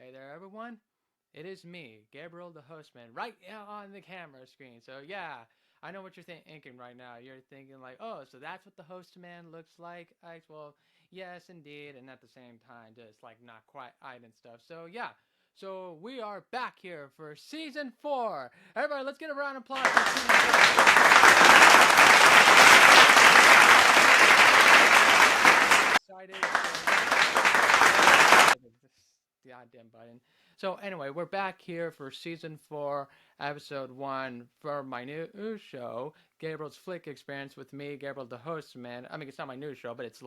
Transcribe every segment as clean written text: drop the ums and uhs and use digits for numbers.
Hey there, everyone. It is me, Gabriel the Hostman, right on the camera screen. So, yeah, I know what you're thinking right now. You're thinking, like, oh, so that's what the Hostman looks like? Well, yes, indeed. And at the same time, just like not quite eyed and stuff. So, yeah. So, we are back here for season 4. Everybody, let's get a round of applause for season 4. Excited. The goddamn button. So anyway, we're back here for season 4, episode 1 for my new show, Gabriel's Flick Experience with me, Gabriel the host, man. I mean, it's not my new show, but it's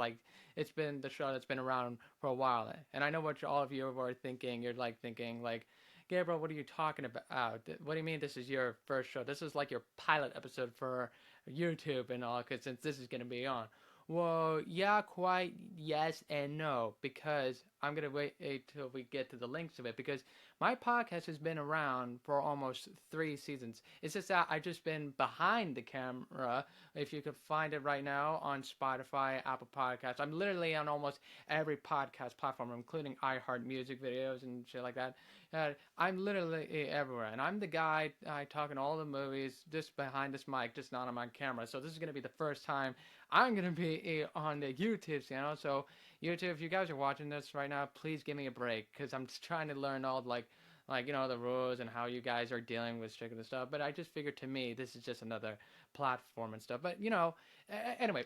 been the show that's been around for a while. And I know what all of you are thinking. You're like thinking like, Gabriel, what are you talking about? What do you mean this is your first show? This is like your pilot episode for YouTube and all, because since this is going to be on. Well, yeah, quite yes and no, because I'm going to wait till we get to the links of it, because my podcast has been around for almost 3 seasons. It's just that I've just been behind the camera, if you could find it right now on Spotify, Apple Podcasts. I'm literally on almost every podcast platform, including iHeart music videos and shit like that. I'm literally everywhere, and I'm the guy talking all the movies just behind this mic, just not on my camera. So this is going to be the first time I'm going to be on the YouTube channel. So YouTube, if you guys are watching this right now, please give me a break, because I'm just trying to learn all the rules and how you guys are dealing with strict and stuff. But I just figured, to me, this is just another platform and stuff. But anyway,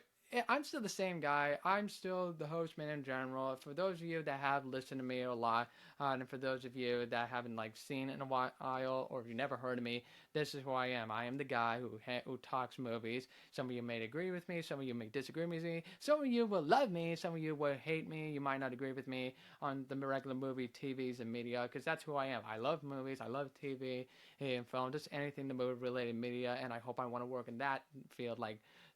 I'm still the same guy. I'm still the host man in general. For those of you that have listened to me a lot, and for those of you that haven't seen in a while, or if you never heard of me, this is who I am. I am the guy who talks movies. Some of you may agree with me. Some of you may disagree with me. Some of you will love me. Some of you will hate me. You might not agree with me on the regular movie, TVs, and media, because that's who I am. I love movies. I love TV and film, just anything the movie related media, and I hope I want to work in that field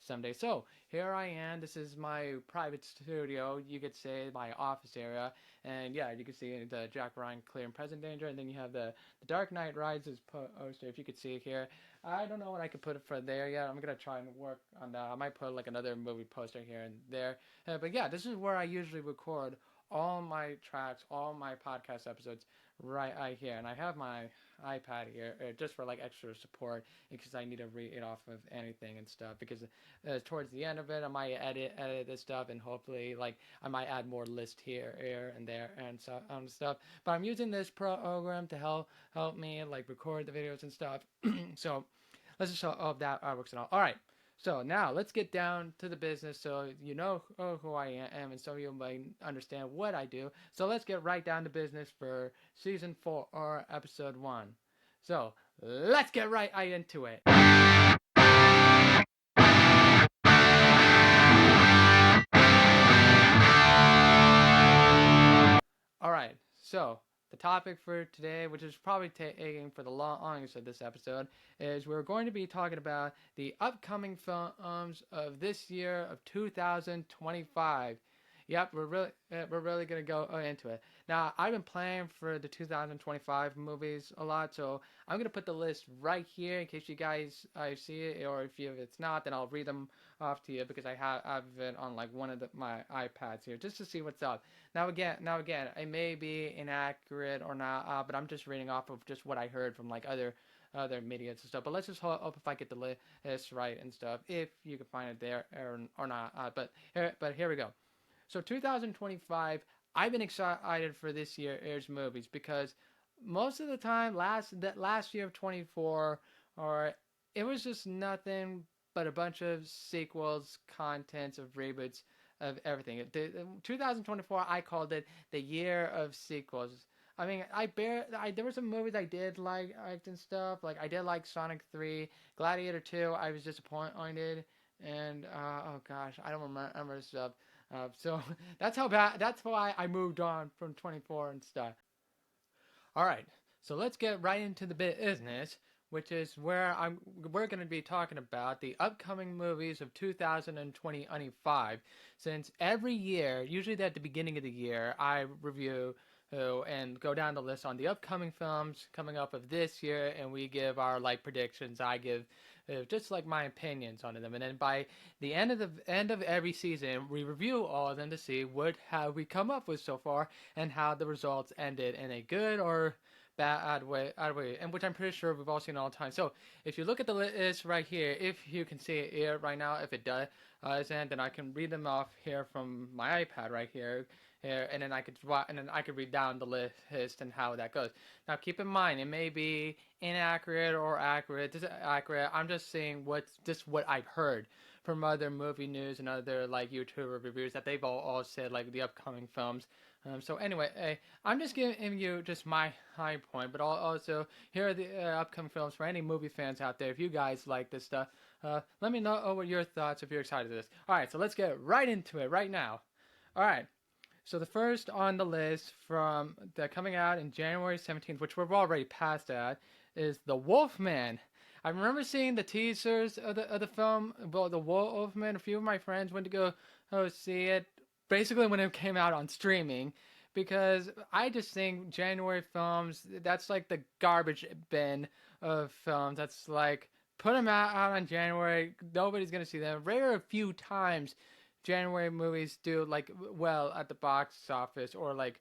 someday. So here I am. This is my private studio, you could say, my office area. And yeah, you can see the Jack Ryan Clear and Present Danger, and then you have the Dark Knight Rises poster, if you could see it here. I don't know what I could put for there yet. I'm gonna try and work on that. I might put another movie poster here and there. But yeah, this is where I usually record all my tracks, all my podcast episodes right here. And I have my iPad here just for extra support, because I need to read it off of anything and stuff, because towards the end of it I might edit this stuff, and hopefully I might add more list here and there and stuff. But I'm using this program to help me record the videos and stuff. So let's just hope that works and all. All right. So now let's get down to the business, so you know who I am, and so you might understand what I do. So let's get right down to business for season 4 or episode 1. So let's get right into it. All right. So the topic for today, which is probably taking for the longest of this episode, is we're going to be talking about the upcoming films of this year of 2025. Yep, we're really gonna go into it. Now, I've been planning for the 2025 movies a lot, so I'm gonna put the list right here in case you guys see it, or if it's not, then I'll read them off to you, because I have it on one of my iPads here just to see what's up. Now again, it may be inaccurate or not, but I'm just reading off of just what I heard from other media and stuff. But let's just hope if I get the list right and stuff, if you can find it there or not. But here we go. So 2025, I've been excited for this year's movies, because most of the time last year of 24, or it was just nothing but a bunch of sequels, contents of reboots of everything. 2024, I called it the year of sequels. I mean, there were some movies I did liked and stuff. I did like Sonic 3, Gladiator 2. I was disappointed, and oh gosh, I don't remember stuff. So that's how bad. That's why I moved on from 24 and stuff. All right, so let's get right into the business, which is where we're going to be talking about the upcoming movies of 2025. Since every year, usually at the beginning of the year, I review and go down the list on the upcoming films coming up of this year, and we give our like predictions. I give just like my opinions on them, and then by the end of every season, we review all of them to see what have we come up with so far and how the results ended in a good or bad way, and which I'm pretty sure we've all seen all the time. So if you look at the list right here, if you can see it here right now, if it does, then I can read them off here from my iPad right here. Here, and then I could read down the list and how that goes. Now, keep in mind, it may be inaccurate or accurate. This is accurate. I'm just saying what I've heard from other movie news and other like YouTuber reviews that they've all said like the upcoming films. So anyway, I'm just giving you just my high point, but also here are the upcoming films for any movie fans out there. If you guys like this stuff, let me know what your thoughts if you're excited to this. All right, so let's get right into it right now. All right. So the first on the list from that coming out in January 17th, which we're already past that, is The Wolfman. I remember seeing the teasers of the film about The Wolfman. A few of my friends went to go see it, basically when it came out on streaming, because I just think January films, that's like the garbage bin of films. That's like, put them out on January, nobody's going to see them. Rare a few times January movies do like well at the box office or like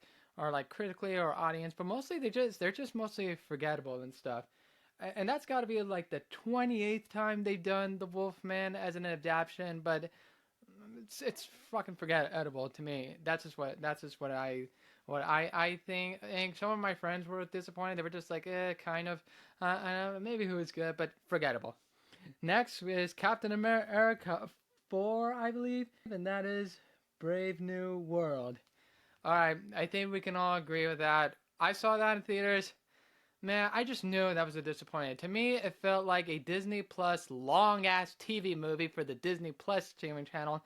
critically or audience, but mostly they're just mostly forgettable and stuff. And that's got to be like the 28th time they've done The Wolfman as an adaptation, but it's fucking forgettable to me. That's just what I think. I think some of my friends were disappointed. They were just like, kind of, maybe who is good, but forgettable. Next is Captain America 4, I believe, and that is Brave New World. All right, I think we can all agree with that. I saw that in theaters. Man, I just knew that was a disappointment. To me, it felt like a Disney Plus long-ass TV movie for the Disney Plus streaming channel.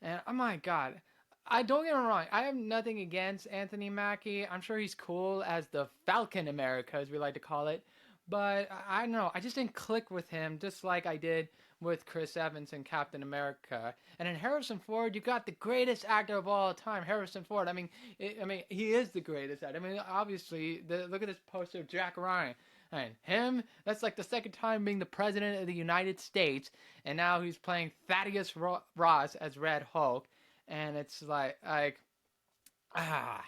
And oh my god, I don't get me wrong, I have nothing against Anthony Mackie. I'm sure he's cool as the Falcon America, as we like to call it. But I don't know, I just didn't click with him just like I did with Chris Evans and Captain America. And in Harrison Ford, you got the greatest actor of all time, Harrison Ford. I mean, he is the greatest actor. I mean, obviously, look at this poster of Jack Ryan. And him, that's like the second time being the president of the United States, and now he's playing Thaddeus Ross as Red Hulk, and it's ah,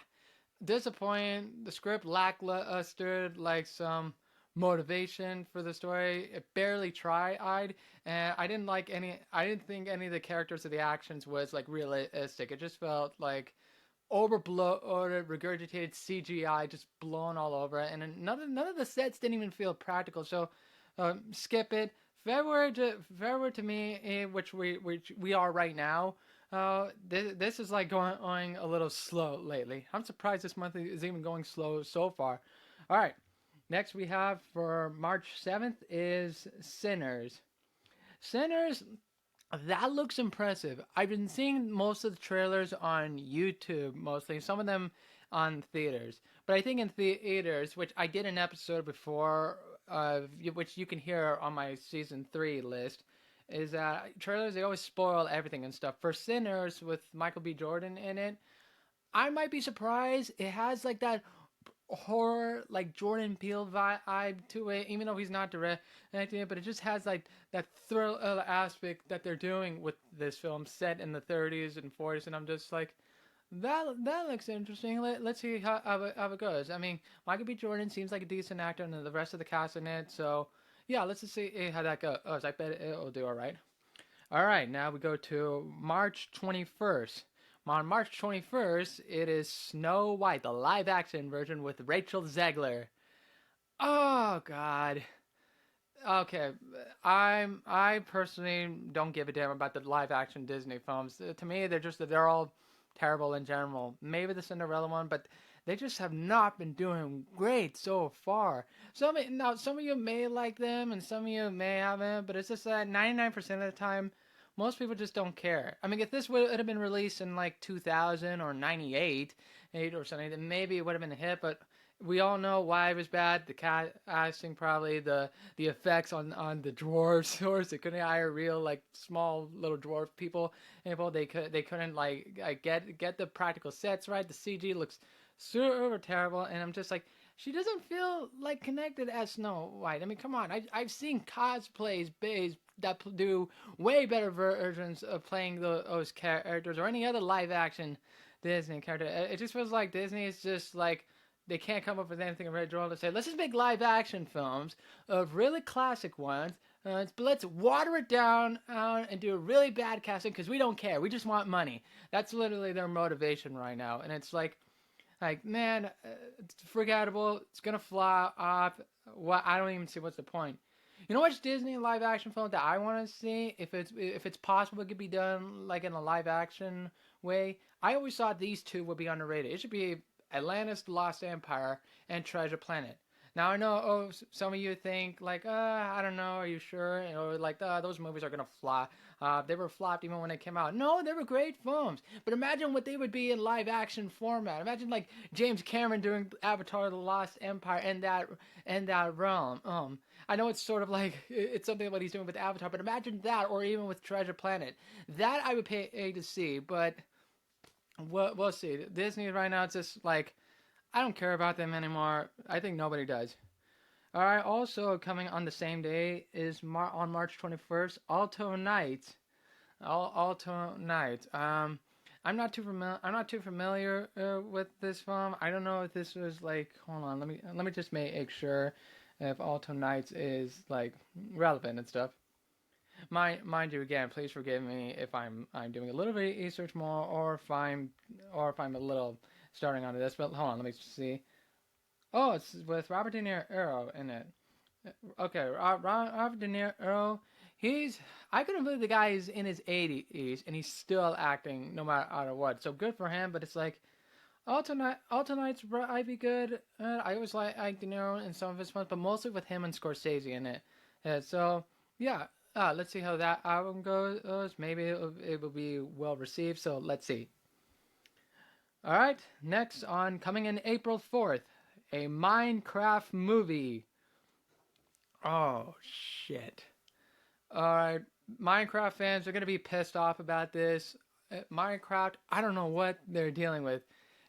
disappointing. The script lackluster, like some motivation for the story. It barely tried, and I didn't like any. I didn't think any of the characters or the actions was like realistic. It just felt like overblown, regurgitated CGI, just blown all over it, and none of the sets didn't even feel practical. So, skip it. February to me, which we are right now. This is like going a little slow lately. I'm surprised this month is even going slow so far. All right, next we have for March 7th is Sinners. Sinners, that looks impressive. I've been seeing most of the trailers on YouTube, mostly, some of them on theaters. But I think in theaters, which I did an episode before, which you can hear on my season 3 list, is that trailers, they always spoil everything and stuff. For Sinners, with Michael B. Jordan in it, I might be surprised. It has like that horror, like Jordan Peele vibe to it, even though he's not directing it, but it just has like that thriller aspect that they're doing with this film set in the 30s and 40s, and I'm just like, that looks interesting. Let's see how it goes. I mean, Michael B. Jordan seems like a decent actor, and the rest of the cast in it, so yeah, let's just see how that goes. I bet it'll do all right. All right, now we go to March 21st. On March 21st, it is Snow White, the live-action version with Rachel Zegler. Oh God. Okay, I personally don't give a damn about the live-action Disney films. To me, they're all terrible in general. Maybe the Cinderella one, but they just have not been doing great so far. Some of you may like them, and some of you may haven't, but it's just that 99% of the time, most people just don't care. I mean, if this would have been released in like 2000 or 98, 8 or something, then maybe it would have been a hit, but we all know why it was bad. The casting, probably the effects on the dwarves, or they couldn't hire real like small little dwarf people. They couldn't like get the practical sets right. The CG looks super terrible, and I'm just like, she doesn't feel like connected as Snow White. I mean, come on, I've seen cosplays based that do way better versions of playing those characters or any other live action Disney character. It just feels like Disney is just like they can't come up with anything original to say. Let's just make live action films of really classic ones. But let's water it down and do a really bad casting because we don't care. We just want money. That's literally their motivation right now, and it's like, man, it's forgettable. It's gonna fly off. What? I don't even see what's the point. You know which Disney live action film that I want to see? If it's possible, it could be done like in a live action way. I always thought these two would be underrated. It should be Atlantis: The Lost Empire and Treasure Planet. Now I know, some of you think like, I don't know, are you sure? Or like, those movies are gonna flop. They were flopped even when they came out. No, they were great films. But imagine what they would be in live action format. Imagine like James Cameron doing Avatar: The Lost Empire in that realm. I know it's sort of like it's something what he's doing with Avatar, but imagine that, or even with Treasure Planet. That I would pay to see, but we'll see. Disney right now, it's just like I don't care about them anymore. I think nobody does. All right. Also coming on the same day is on March 21st, Alto Night. Alto Night. I'm not too familiar with this film. I don't know if this was like. Hold on. Let me just make sure if Alto Nights is like relevant and stuff. Mind you, again, please forgive me if I'm doing a little bit of research more, or if I'm a little starting onto this. But hold on. Let me see. Oh, it's with Robert De Niro in it. Okay, Robert De Niro. He's I couldn't believe the guy is in his 80s and he's still acting no matter what. So good for him. But it's like Alternate I'd be good. I always like De Niro in some of his films, but mostly with him and Scorsese in it. So yeah, let's see how that album goes. Maybe it will be well received. So let's see. All right, next on coming in April 4th, a Minecraft movie. Oh shit. Alright, Minecraft fans are gonna be pissed off about this. Minecraft, I don't know what they're dealing with.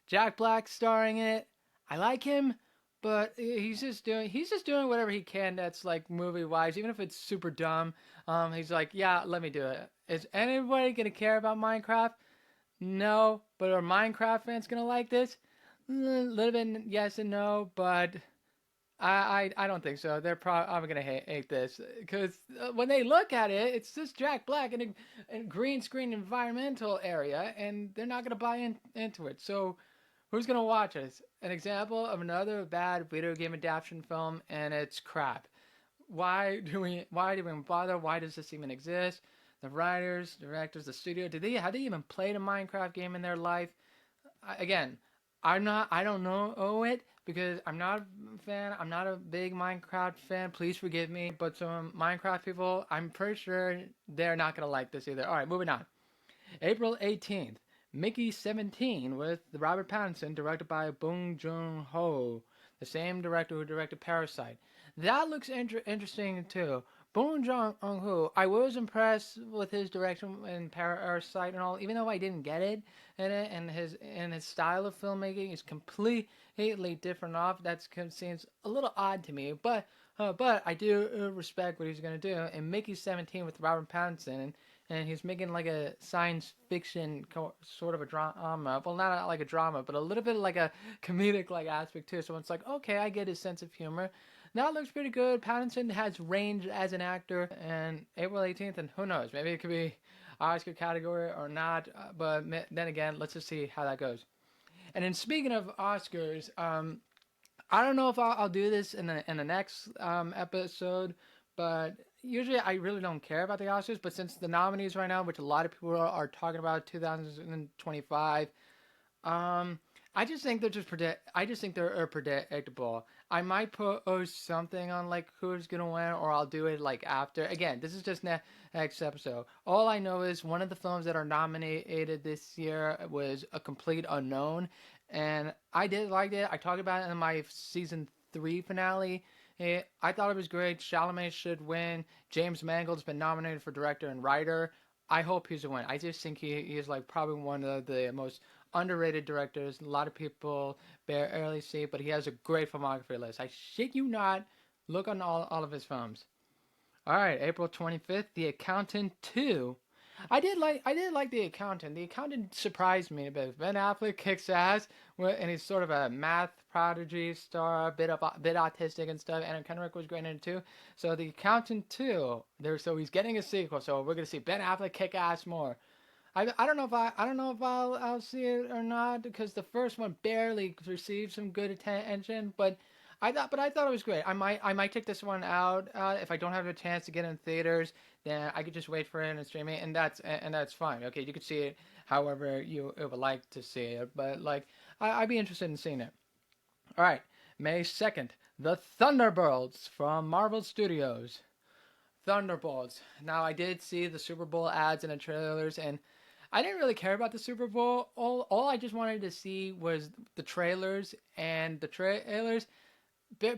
Jack Black starring it. I like him, but he's just doing whatever he can that's like movie wise, even if it's super dumb. He's like, yeah, let me do it. Is anybody gonna care about Minecraft? No, but are Minecraft fans gonna like this? A little bit yes and no, but I don't think so. They're probably gonna hate this because when they look at it, it's just Jack Black in a green screen environmental area, and they're not gonna buy into it. So, who's gonna watch this? An example of another bad video game adaptation film, and it's crap. Why do we bother? Why does this even exist? The writers, directors, the studio, have they even played a Minecraft game in their life? Again, I don't know it because I'm not a fan. I'm not a big Minecraft fan. Please forgive me. But some Minecraft people, I'm pretty sure they're not going to like this either. All right, moving on. April 18th, Mickey 17 with Robert Pattinson, directed by Bong Joon-ho, the same director who directed Parasite. That looks interesting too. Bong Joon-ho, I was impressed with his direction in Parasite and all, even though I didn't get it and his style of filmmaking is completely different off. That seems a little odd to me, but I do respect what he's gonna do. And Mickey 17 with Robert Pattinson, and he's making like a science fiction sort of a drama. Well, not like a drama, but a little bit like a comedic like aspect too. So it's like, okay, I get his sense of humor. That looks pretty good. Pattinson has range as an actor, and April 18th, and who knows, maybe it could be Oscar category or not. But then again, let's just see how that goes. And then speaking of Oscars, I don't know if I'll do this in the next episode, but usually I really don't care about the Oscars. But since the nominees right now, which a lot of people are talking about, 2025, I just think I just think they're predictable. I might post something on like who's gonna win, or I'll do it like after. Again, this is just next episode. All I know is one of the films that are nominated this year was A Complete Unknown, and I did like it. I talked about it in my season 3 finale. I thought it was great. Chalamet should win. James Mangold's been nominated for director and writer. I hope he's a win. I just think he is like probably one of the most underrated directors. A lot of people barely see, but he has a great filmography list. I shit you not. Look on all of his films. All right, April 25th, The Accountant 2. I did like The Accountant. The Accountant surprised me a bit. Ben Affleck kicks ass, and he's sort of a math prodigy star, bit autistic and stuff. Anna Kendrick was great in it too. So The Accountant 2, so he's getting a sequel. So we're gonna see Ben Affleck kick ass more. I don't know if I'll see it or not because the first one barely received some good attention, but I thought it was great. I might check this one out if I don't have a chance to get in theaters. Then I could just wait for it and stream it, and that's fine. Okay, you could see it however you would like to see it, but like I'd be interested in seeing it. All right, May 2nd, The Thunderbolts from Marvel Studios. Thunderbolts. Now I did see the Super Bowl ads and the trailers, and I didn't really care about the Super Bowl. All I just wanted to see was the trailers, and the trailers there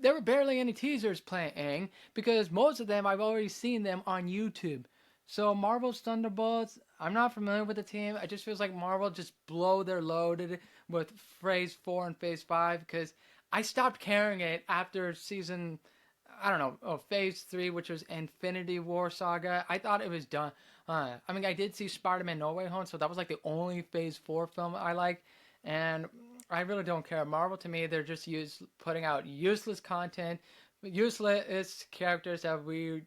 were barely any teasers playing because most of them I've already seen them on YouTube. So Marvel's Thunderbolts, I'm not familiar with the team. It just feels like Marvel just blow their load with Phase 4 and Phase 5 because I stopped carrying it after season, I don't know, Phase 3, which was Infinity War Saga. I thought it was done. I mean, I did see Spider-Man No Way Home, so that was like the only Phase 4 film I liked. And I really don't care. Marvel to me, they're just putting out useless content, useless characters that we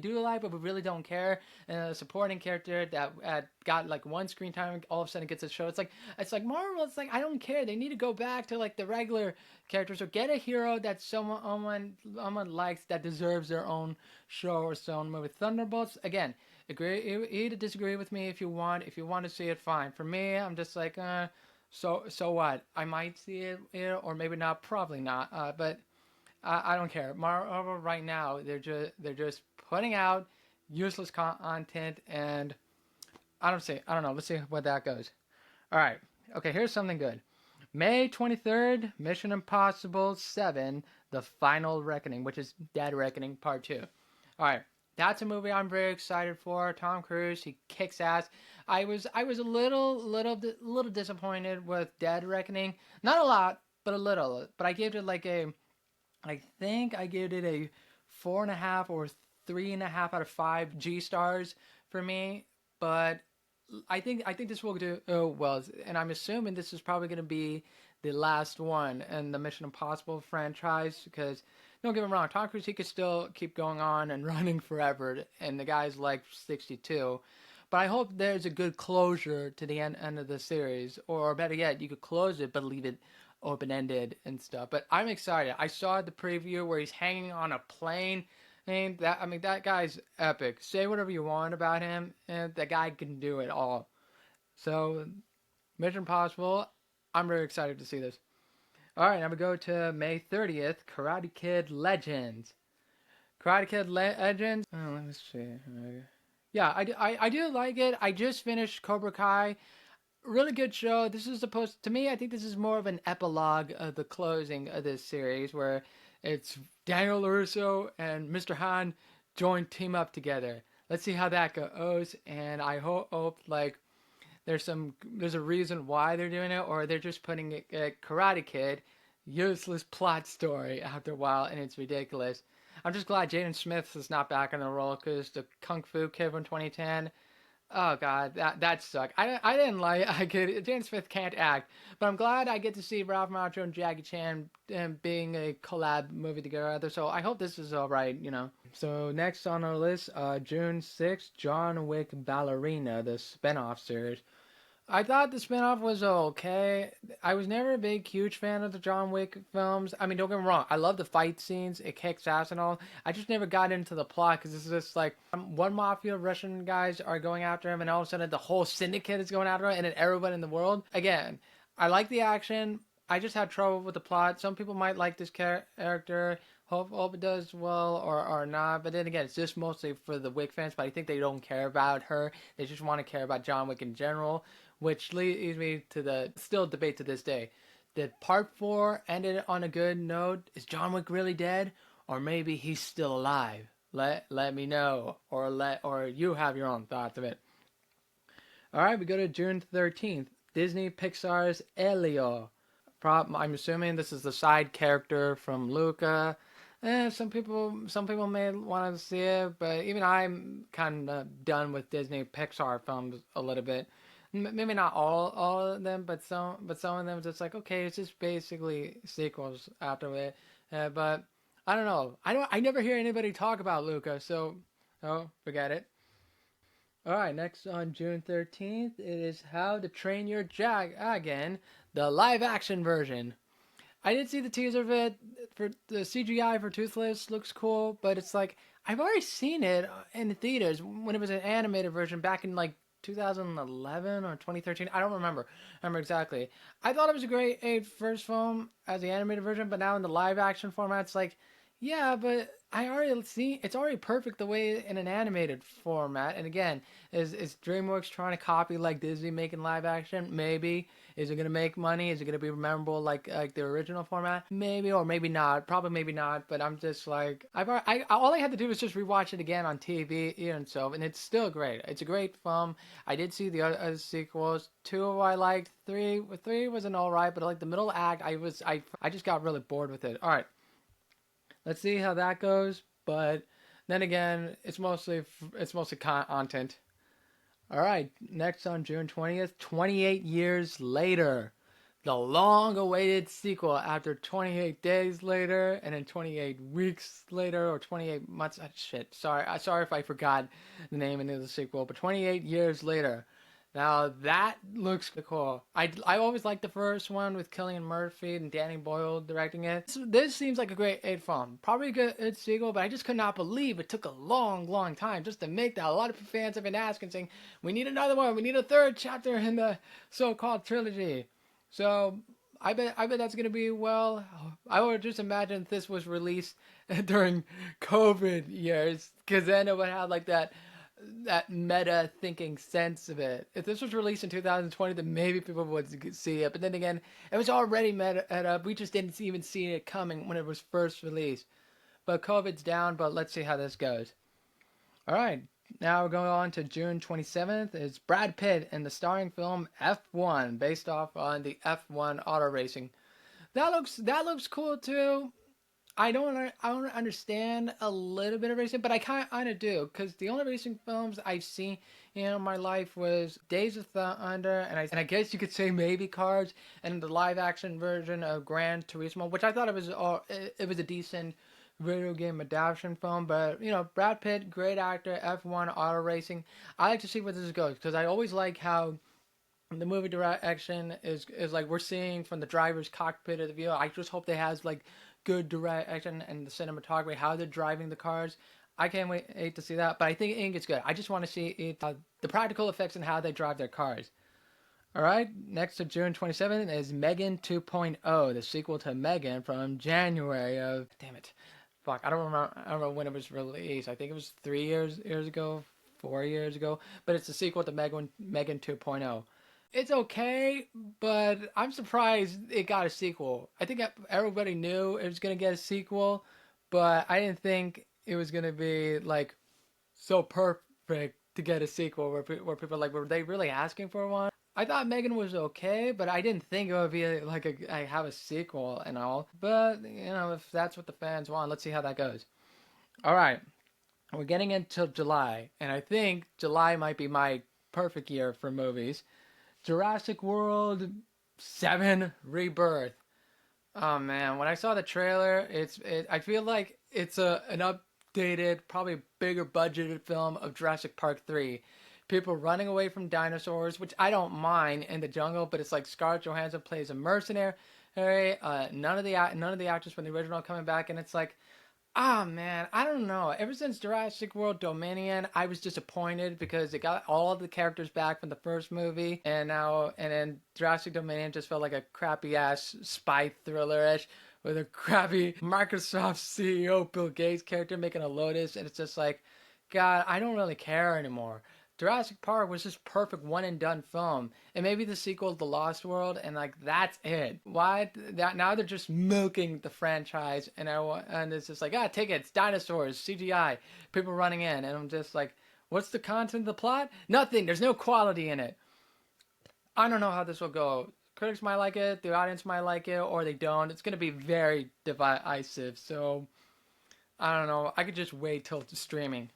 do like, but we really don't care. And a supporting character that got like one screen time, all of a sudden gets a show. It's like Marvel. It's like I don't care. They need to go back to like the regular characters or get a hero that someone likes that deserves their own show or its own movie. Thunderbolts again. Agree, either disagree with me if you want. If you want to see it, fine. For me, I'm just like, so what? I might see it, or maybe not. Probably not. But I don't care. Marvel right now, they're just putting out useless content, and I don't know. Let's see what that goes. All right. Okay. Here's something good. May 23rd, Mission Impossible 7: The Final Reckoning, which is Dead Reckoning Part 2. All right. That's a movie I'm very excited for. Tom Cruise, he kicks ass. I was a little disappointed with Dead Reckoning. Not a lot, but a little. But I gave it like I think I gave it a 4.5 or 3.5 out of 5 G stars for me. But I think this will do well, and I'm assuming this is probably going to be the last one in the Mission Impossible franchise because don't get me wrong, Tom Cruise he could still keep going on and running forever, and the guy's like 62. But I hope there's a good closure to the end of the series, or better yet, you could close it but leave it open ended and stuff. But I'm excited. I saw the preview where he's hanging on a plane. I mean that guy's epic. Say whatever you want about him, and that guy can do it all. So Mission Impossible, I'm really excited to see this. All right, now we go to May 30th, Karate Kid Legends. Karate Kid Legends. Oh, let me see. Yeah, I do like it. I just finished Cobra Kai. Really good show. This is supposed to me. I think this is more of an epilogue of the closing of this series, where it's Daniel Larusso and Mr. Han team up together. Let's see how that goes, and I hope like there's a reason why they're doing it, or they're just putting a Karate Kid useless plot story after a while, and it's ridiculous. I'm just glad Jaden Smith is not back in the role because the Kung Fu Kid from 2010. Oh god, that sucked. I didn't like. I could. Jaden Smith can't act, but I'm glad I get to see Ralph Macchio and Jackie Chan being a collab movie together. So I hope this is all right. So next on our list, June 6th, John Wick Ballerina, the spinoff series. I thought the spinoff was okay. I was never a big, huge fan of the John Wick films. I mean, don't get me wrong. I love the fight scenes. It kicks ass and all. I just never got into the plot because it's just like one mafia Russian guys are going after him, and all of a sudden the whole syndicate is going after him, and then everyone in the world. Again, I like the action. I just had trouble with the plot. Some people might like this character. Hope it does well or not. But then again, it's just mostly for the Wick fans. But I think they don't care about her. They just want to care about John Wick in general. Which leads me to the still debate to this day. Did part 4 end it on a good note? Is John Wick really dead? Or maybe he's still alive? Let me know. Or you have your own thoughts of it. Alright, we go to June 13th. Disney Pixar's Elio. I'm assuming this is the side character from Luca. Some people may want to see it, but even I'm kind of done with Disney Pixar films a little bit. Maybe not all of them, but some of them just like okay, it's just basically sequels after it. But I don't know. I never hear anybody talk about Luca, so oh, forget it. All right, next on June 13th, it is How to Train Your Dragon, the live action version. I did see the teaser of it. For the CGI for Toothless looks cool, but it's like I've already seen it in the theaters when it was an animated version back in like 2011 or 2013. I don't remember exactly. I thought it was a great first film as the animated version, but now in the live action format, it's like, yeah, but I already see it's already perfect the way in an animated format. And again, is DreamWorks trying to copy like Disney making live action? Maybe. Is it gonna make money? Is it gonna be memorable like the original format? Maybe or maybe not. Probably maybe not. But I'm just like all I had to do was just rewatch it again on TV and so, and it's still great. It's a great film. I did see the other sequels. Two I liked. Three wasn't all right, but like the middle act, I just got really bored with it. All right, let's see how that goes. But then again, it's mostly content. All right, next on June 20th, 28 years later. The long awaited sequel after 28 days later and then 28 weeks later or 28 months. Shit, sorry if I forgot the name of the sequel, but 28 years later. Now that looks cool. I always liked the first one with Cillian Murphy and Danny Boyle directing it. This seems like a great eight film. Probably a good sequel, but I just could not believe it took a long time just to make that. A lot of fans have been asking, saying, we need another one. We need a third chapter in the so-called trilogy. So I bet that's gonna be well. I would just imagine if this was released during COVID years, because then it would have like that meta thinking sense of it. If this was released in 2020, then maybe people would see it. But then again, it was already meta. We just didn't even see it coming when it was first released. But COVID's down. But let's see how this goes. All right. Now we're going on to June 27th. It's Brad Pitt in the starring film F1, based off on the F1 auto racing. That looks cool too. I don't understand a little bit of racing, but I kind of do because the only racing films I've seen in my life was Days of Thunder, and I guess you could say maybe Cars, and the live action version of Gran Turismo, which I thought it was a decent video game adaptation film. But Brad Pitt, great actor, F1 auto racing. I like to see where this goes because I always like how the movie direction is like we're seeing from the driver's cockpit of the view. I just hope they has like good direction and the cinematography, how they're driving the cars. I can't wait to see that, but I think it's good. I just want to see the practical effects and how they drive their cars. All right, next to June 27th is Megan 2.0, the sequel to Megan from January of, damn it, fuck, I don't remember when it was released. I think it was 3 years ago, 4 years ago, but it's the sequel to Megan 2.0. It's okay, but I'm surprised it got a sequel. I think everybody knew it was gonna get a sequel, but I didn't think it was gonna be like so perfect to get a sequel where people are like, were they really asking for one? I thought Megan was okay, but I didn't think it would be like I have a sequel and all. But if that's what the fans want, let's see how that goes. All right, we're getting into July, and I think July might be my perfect year for movies. Jurassic World 7 Rebirth. Oh man, when I saw the trailer, I feel like it's an updated, probably bigger budgeted film of Jurassic Park 3. People running away from dinosaurs, which I don't mind in the jungle, but it's like Scarlett Johansson plays a mercenary. None of the actors from the original coming back, and it's like, ah man, I don't know. Ever since Jurassic World Dominion, I was disappointed because it got all of the characters back from the first movie, and then Jurassic Dominion just felt like a crappy ass spy thriller-ish with a crappy Microsoft CEO Bill Gates character making a Lotus, and it's just like, God, I don't really care anymore. Jurassic Park was just perfect one and done film, and maybe the sequel, The Lost World, and like that's it. Why that now they're just milking the franchise, and it's just like tickets, dinosaurs, CGI, people running in, and I'm just like, what's the content of the plot? Nothing. There's no quality in it. I don't know how this will go. Critics might like it, the audience might like it, or they don't. It's going to be very divisive. So I don't know. I could just wait till it's streaming.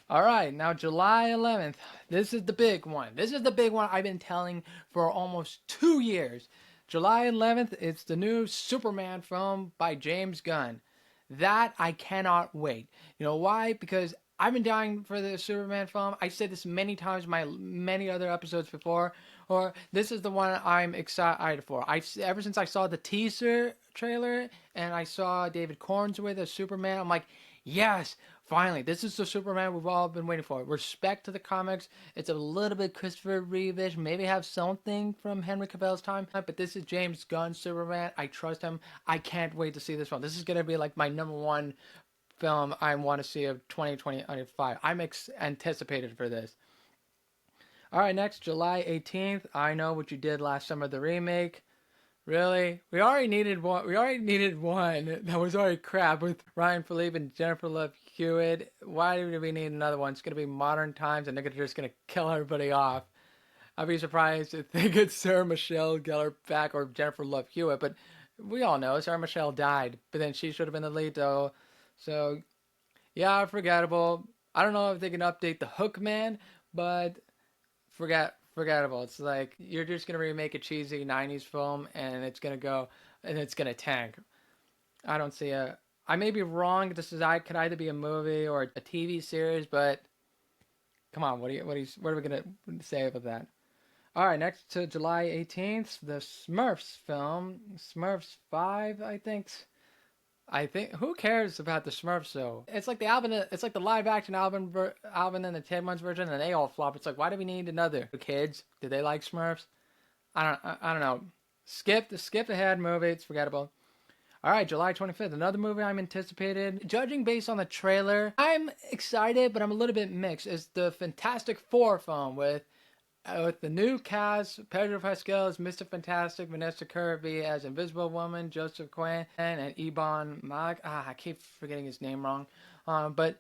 All right, now July 11th. This is the big one. This is the big one I've been telling for almost 2 years. July 11th, it's the new Superman film by James Gunn. That I cannot wait. You know why? Because I've been dying for the Superman film. I said this many times in my many other episodes before, or this is the one I'm excited for. Ever since I saw the teaser trailer and I saw David Cornswith as Superman, I'm like, yes, finally, this is the Superman we've all been waiting for. Respect to the comics. It's a little bit Christopher Reeve-ish. Maybe have something from Henry Cavill's time. But this is James Gunn's Superman. I trust him. I can't wait to see this one. This is going to be like my number one film I want to see of 2025. I'm anticipated for this. All right, next, July 18th. I Know What You Did Last Summer, the remake. Really? We already needed one. We already needed one that was already crap with Ryan Phillippe and Jennifer Love Hewitt. Why do we need another one? It's gonna be modern times, and they're just gonna kill everybody off. I'd be surprised if they get Sarah Michelle Gellar back or Jennifer Love Hewitt, but we all know Sarah Michelle died, but then she should have been the lead though. So yeah, forgettable. I don't know if they can update the Hook Man, but forgettable. It's like you're just gonna remake a cheesy '90s film, and it's gonna go and it's gonna tank. I don't see a. I may be wrong. This is I could either be a movie or a TV series, but come on, what are we gonna say about that? All right, next to July 18th, the Smurfs film, Smurfs 5, I think. Who cares about the Smurfs though? It's like the Alvin. It's like the live action Alvin and the Chipmunks version, and they all flop. It's like, why do we need another? The kids, do they like Smurfs? I don't know. Skip ahead movie. It's forgettable. All right, July 25th, another movie I'm anticipated. Judging based on the trailer, I'm excited, but I'm a little bit mixed. It's the Fantastic Four film with the new cast: Pedro Pascal as Mr. Fantastic, Vanessa Kirby as Invisible Woman, Joseph Quinn, and Ebon Mag. I keep forgetting his name wrong. But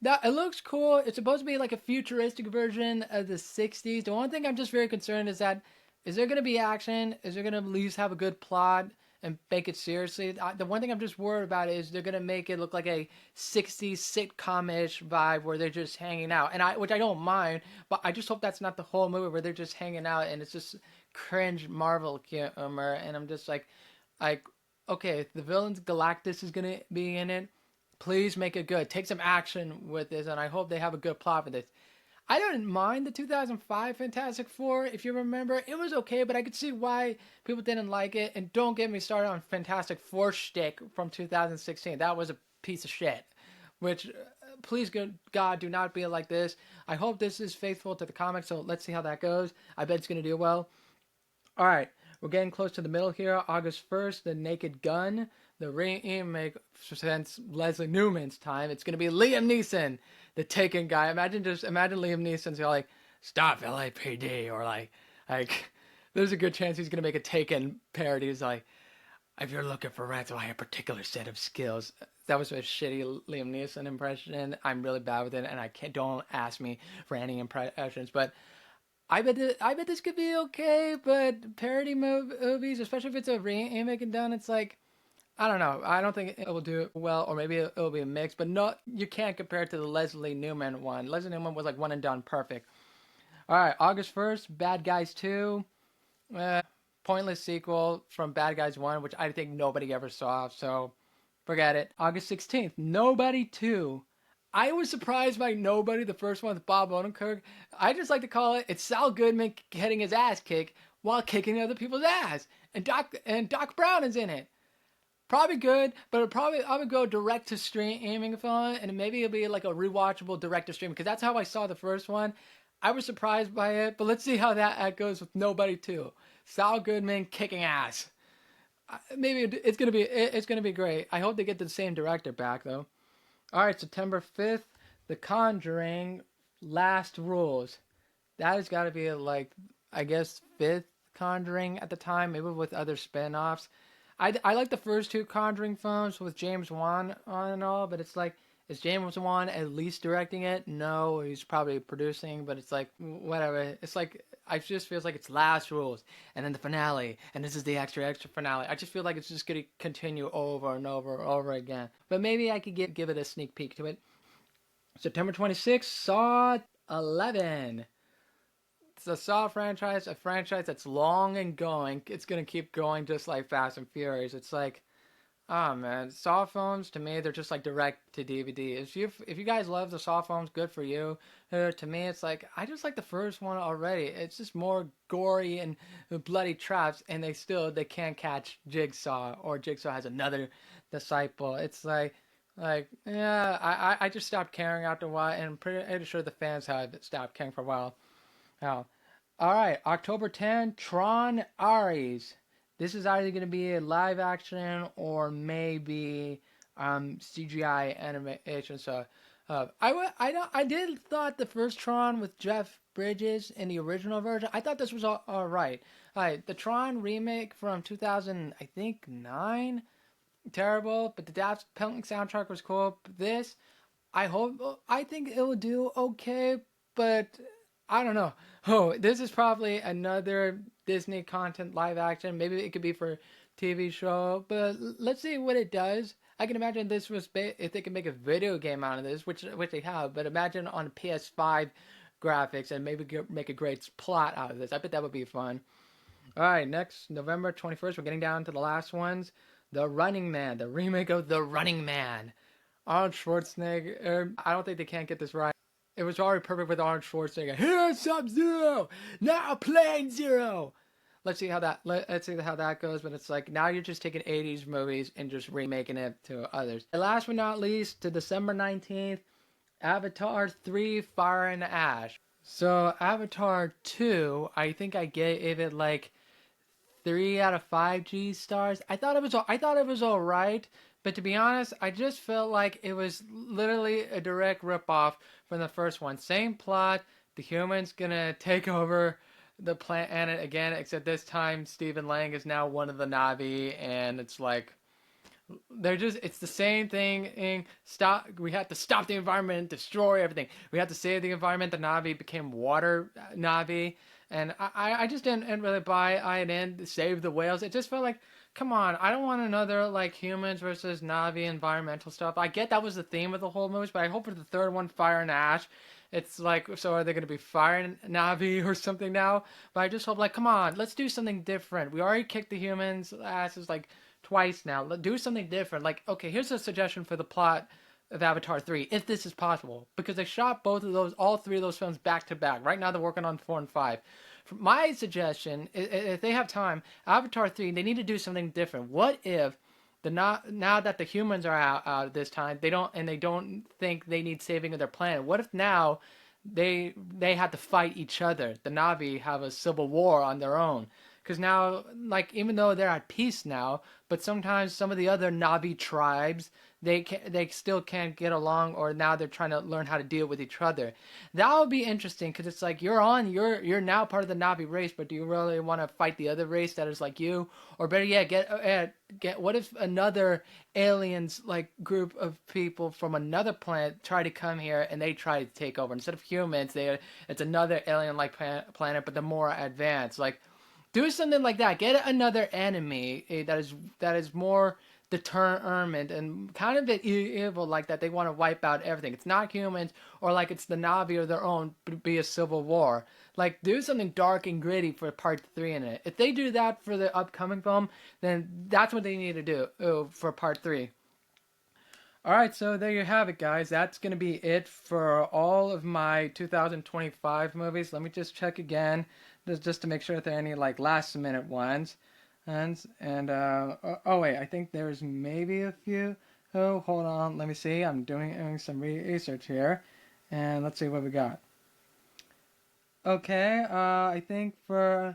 that it looks cool. It's supposed to be like a futuristic version of the '60s. The one thing I'm just very concerned is that is there going to be action? Is there going to at least have a good plot and make it seriously? The one thing I'm just worried about is they're going to make it look like a '60s sitcom-ish vibe where they're just hanging out, which I don't mind, but I just hope that's not the whole movie where they're just hanging out and it's just cringe Marvel humor. And I'm just like, okay, if the villain's Galactus is going to be in it, please make it good. Take some action with this, and I hope they have a good plot for this. I didn't mind the 2005 Fantastic Four. If you remember, it was okay, but I could see why people didn't like it. And don't get me started on Fantastic Four shtick from 2016. That was a piece of shit. Which, please, God, do not be like this. I hope this is faithful to the comics, so let's see how that goes. I bet it's going to do well. All right, we're getting close to the middle here. August 1st, The Naked Gun. The remake since Leslie Newman's time. It's going to be Liam Neeson, the Taken guy. Imagine Liam Neeson's like, stop LAPD, or like, there's a good chance he's going to make a Taken parody. He's like, if you're looking for ransom, I have a particular set of skills. That was a shitty Liam Neeson impression. I'm really bad with it, and don't ask me for any impressions, but I bet this could be okay. But parody movies, especially if it's a remake and done, it's like, I don't know. I don't think it will do well, or maybe it will be a mix, but you can't compare it to the Leslie Newman one. Leslie Newman was like one and done, perfect. All right, August 1st, Bad Guys 2. Pointless sequel from Bad Guys 1, which I think nobody ever saw, so forget it. August 16th, Nobody 2. I was surprised by Nobody, the first one with Bob Odenkirk. I just like to call it's Saul Goodman getting his ass kicked while kicking other people's ass. And Doc Brown is in it. Probably good, but I would go direct to streaming film, and maybe it'll be like a rewatchable direct to stream, because that's how I saw the first one. I was surprised by it, but let's see how that goes with Nobody 2. Saul Goodman kicking ass. Maybe it's gonna be great. I hope they get the same director back though. All right, September 5th, The Conjuring, Last Rules. That has got to be like, I guess, fifth Conjuring at the time, maybe with other spin-offs. I like the first two Conjuring films with James Wan on and all, but it's like, Is James Wan at least directing it? No, he's probably producing, but it's like whatever. It's like I just feels like it's last rules and then the finale, and this is the extra finale. I just feel like it's just gonna continue over and over and over again. But maybe I could give it a sneak peek to it. September 26th, Saw 11. It's a Saw franchise, a franchise that's long and going. It's gonna keep going just like Fast and Furious. It's like, oh man, Saw films to me they're just like direct to DVD. If you guys love the Saw films, good for you. To me, it's like I just like the first one already. It's just more gory and bloody traps, and they can't catch Jigsaw, or Jigsaw has another disciple. It's like yeah, I just stopped caring after a while, and I'm pretty sure the fans have stopped caring for a while. Now, all right, October 10, Tron Ares. This is either going to be a live action or maybe CGI animation. So, I did thought the first Tron with Jeff Bridges in the original version. I thought this was all right. All right, the Tron remake from 2000, I think 9, terrible. But the Daft Punk soundtrack was cool. But this, I think it will do okay, but I don't know. Oh, this is probably another Disney content live action. Maybe it could be for TV show, but let's see what it does. I can imagine this was if they can make a video game out of this, which they have. But imagine on PS5 graphics and maybe make a great plot out of this. I bet that would be fun. All right, next November 21st, we're getting down to the last ones. The Running Man, the remake of The Running Man. Arnold Schwarzenegger. I don't think they can't get this right. It was already perfect with Arnold Schwarzenegger. Here's Sub-Zero, now Plane Zero. Let's see how that goes. But it's like now you're just taking 80s movies and just remaking it to others. And last but not least, to December 19th, Avatar 3: Fire and Ash. So Avatar 2, I think I gave it like 3 out of 5 G stars. I thought it was all right, but to be honest, I just felt like it was literally a direct ripoff from the first one. Same plot. The humans gonna take over the planet again, except this time Stephen Lang is now one of the Na'vi, and it's like it's the same thing. We have to stop the environment, destroy everything. We have to save the environment. The Na'vi became water Na'vi, and I just didn't really buy it in. Save the whales. It just felt like, come on, I don't want another like humans versus Na'vi environmental stuff. I get that was the theme of the whole movie, but I hope for the third one, Fire and Ash, it's like, so are they going to be Fire and Na'vi or something now? But I just hope, like, come on, let's do something different. We already kicked the humans' asses like twice now. Let's do something different. Like, okay, here's a suggestion for the plot of Avatar 3, if this is possible, because they shot all three of those films back to back. Right now they're working on 4 and 5. My suggestion, if they have time, Avatar 3, they need to do something different. What if now that the humans are out this time, they don't think they need saving of their planet? What if now they have to fight each other? The Na'vi have a civil war on their own. Because now, like, even though they're at peace now, but sometimes some of the other Na'vi tribes, they still can't get along, or now they're trying to learn how to deal with each other. That would be interesting, because it's like you're now part of the Na'vi race, but do you really want to fight the other race that is like you? Or better yet, get what if another aliens like group of people from another planet try to come here and they try to take over instead of humans? It's another alien like planet, but they're more advanced. Like, do something like that. Get another enemy that is more determined and kind of evil like that. They want to wipe out everything. It's not humans, or like it's the Na'vi or their own, be a civil war. Like, do something dark and gritty for part 3 in it. If they do that for the upcoming film, then that's what they need to do for part 3. Alright, so there you have it, guys. That's going to be it for all of my 2025 movies. Let me just check again, just to make sure if there are any like last minute ones. Oh wait, I think there's maybe a few. Oh, hold on, let me see. I'm doing some research here, and let's see what we got. Okay, I think I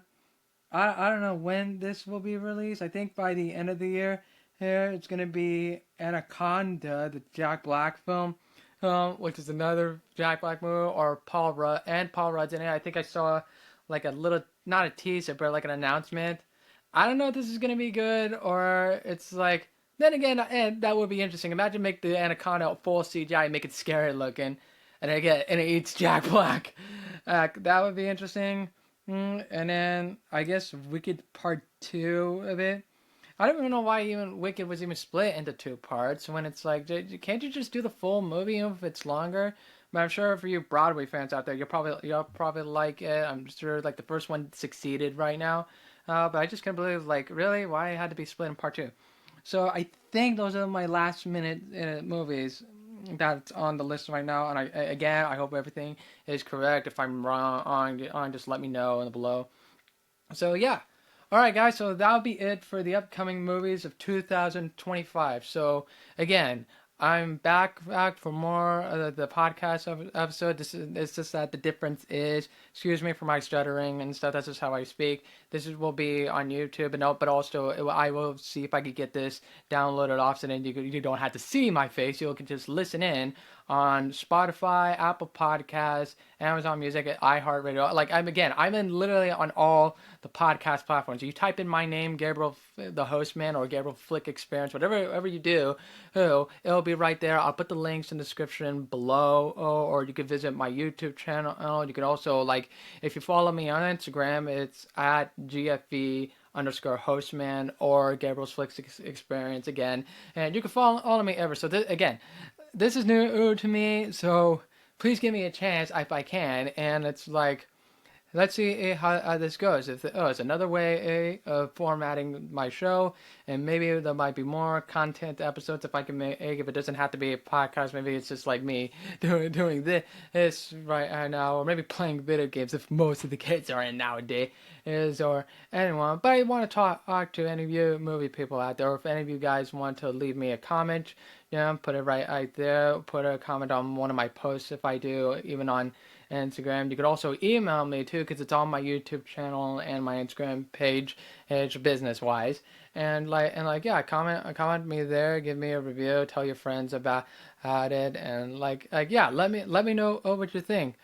don't know when this will be released. I think by the end of the year here, it's gonna be Anaconda, the Jack Black film, which is another Jack Black movie, or Paul Rudd's in it. I think I saw like a little, not a teaser, but like an announcement. I don't know if this is gonna be good, or it's like Then again, and that would be interesting. Imagine make the anaconda full CGI, make it scary looking, and it eats Jack Black. That would be interesting. And then I guess Wicked Part Two of it. I don't even know why even Wicked was even split into two parts when it's like, can't you just do the full movie if it's longer? But I'm sure for you Broadway fans out there, you'll probably like it. I'm sure like the first one succeeded right now, but I just can't believe like really why it had to be split in part two. So I think those are my last minute movies that's on the list right now. And I hope everything is correct. If I'm wrong just let me know in the below. So yeah. All right, guys. So that'll be it for the upcoming movies of 2025. So again, I'm back for more of the podcast episode. It's just that the difference is, excuse me for my stuttering and stuff. That's just how I speak. Will be on YouTube, but also I will see if I could get this downloaded off, so then you don't have to see my face. You can just listen in on Spotify, Apple Podcasts, Amazon Music, iHeartRadio. Like I'm in literally on all the podcast platforms. You type in my name, Gabriel the Hostman, or Gabriel Flick Experience, whatever you do, it'll be right there. I'll put the links in the description below, or you can visit my YouTube channel. You can also, like, if you follow me on Instagram, it's at GFV _hostman or Gabriel's Flicks Experience again, and you can follow me ever. So this is new to me, so please give me a chance if I can. And it's like, let's see how this goes. It's another way of formatting my show, and maybe there might be more content episodes if I can make. If it doesn't have to be a podcast, maybe it's just like me doing this right now, or maybe playing video games if most of the kids are in nowadays, or anyone. But I want to talk to any of you movie people out there, or if any of you guys want to leave me a comment, put it right there. Put a comment on one of my posts if I do, even on Instagram. You could also email me too, because it's on my YouTube channel and my Instagram page. It's business wise, and yeah, comment me there. Give me a review. Tell your friends about it, and yeah, let me know what you think.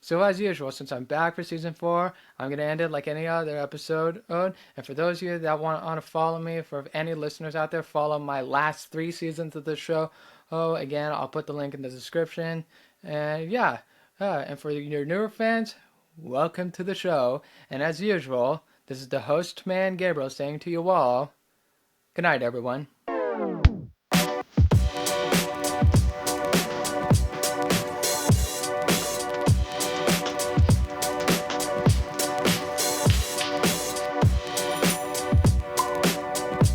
So as usual, since I'm back for season 4, I'm gonna end it like any other episode. And for those of you that want to follow me, for any listeners out there, follow my last 3 seasons of the show. Again, I'll put the link in the description. And yeah, and for your newer fans, welcome to the show. And as usual, this is the host man Gabriel saying to you all, good night, everyone.